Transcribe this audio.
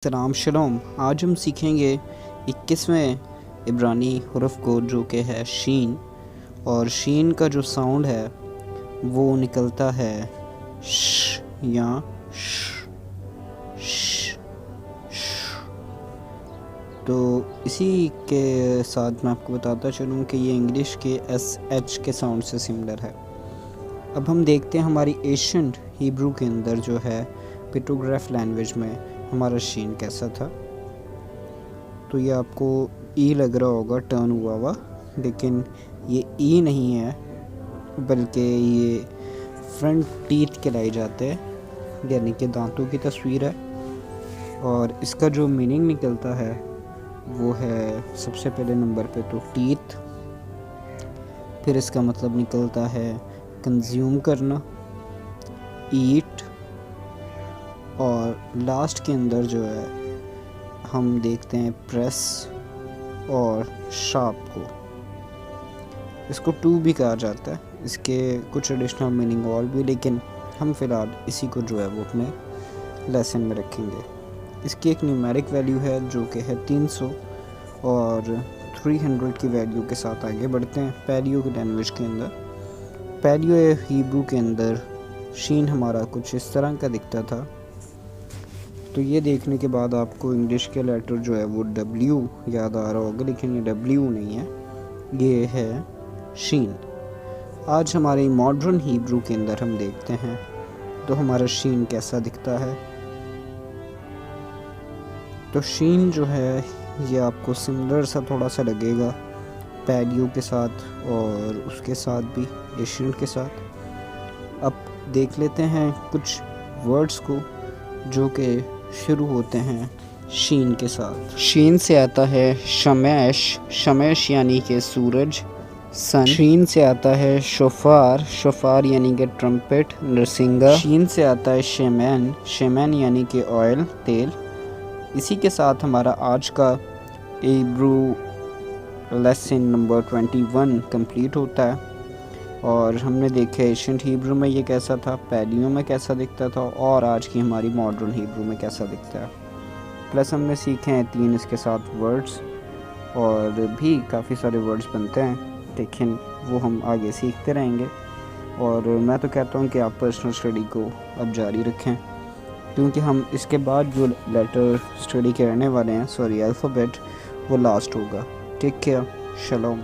सलाम शलोम। आज हम सीखेंगे 21वें इब्रानी हरूफ को जो कि है शीन। और शीन का जो साउंड है वो निकलता है श या श, श, श। तो इसी के साथ मैं आपको बताता चलूँ कि ये इंग्लिश के SH के साउंड से सिमिलर है। अब हम देखते हैं हमारी एशियन हिब्रू के अंदर जो है पिक्टोग्राफ लैंग्वेज में हमारा शीन कैसा था। तो ये आपको ई लग रहा होगा टर्न हुआ हुआ, लेकिन ये ई नहीं है बल्कि ये फ्रंट टीथ कहलाए जाते हैं, यानी कि दांतों की तस्वीर है। और इसका जो मीनिंग निकलता है वो है सबसे पहले नंबर पे तो टीथ, फिर इसका मतलब निकलता है कंज्यूम करना, ईट, और लास्ट के अंदर जो है हम देखते हैं प्रेस और शार्प को। इसको टू भी कहा जाता है, इसके कुछ एडिशनल मीनिंग और भी, लेकिन हम फ़िलहाल इसी को जो है वो अपने लेसन में रखेंगे। इसकी एक न्यूमेरिक वैल्यू है जो कि है 300 और 300 की वैल्यू के साथ आगे बढ़ते हैं। पैलियो की लैंग्वेज के अंदर, पैलियो हिब्रू के अंदर शीन हमारा कुछ इस तरह का दिखता था। तो ये देखने के बाद आपको इंग्लिश के लेटर जो है वो W याद आ रहा होगा, लेकिन ये W नहीं है, ये है शीन। आज हमारे मॉडर्न हिब्रू के अंदर हम देखते हैं तो हमारा शीन कैसा दिखता है। तो शीन जो है ये आपको सिमिलर सा थोड़ा सा लगेगा पैलियो के साथ और उसके साथ भी एशियन के साथ। अब देख लेते हैं कुछ वर्ड्स को जो कि शुरू होते हैं शीन के साथ। शीन से आता है शमैश, शमैश यानी कि सूरज, सन। शीन से आता है शोफार, शोफार यानी कि ट्रम्पेट, नरसिंगा। शीन से आता है शेमैन, शेमैन यानी कि ऑयल, तेल। इसी के साथ हमारा आज का हिब्रू लेसन नंबर 21 कंप्लीट होता है। और हमने देखा एशियंट हिब्रू में ये कैसा था, पैलियो में कैसा दिखता था, और आज की हमारी मॉडर्न हिब्रू में कैसा दिखता है। प्लस हमने सीखे हैं 3 इसके साथ वर्ड्स, और भी काफ़ी सारे वर्ड्स बनते हैं, लेकिन वो हम आगे सीखते रहेंगे। और मैं तो कहता हूँ कि आप पर्सनल स्टडी को अब जारी रखें, क्योंकि हम इसके बाद जो लेटर स्टडी करने वाले हैं, सॉरी अल्फ़ाबेट, वो लास्ट होगा। Take care, शलोम।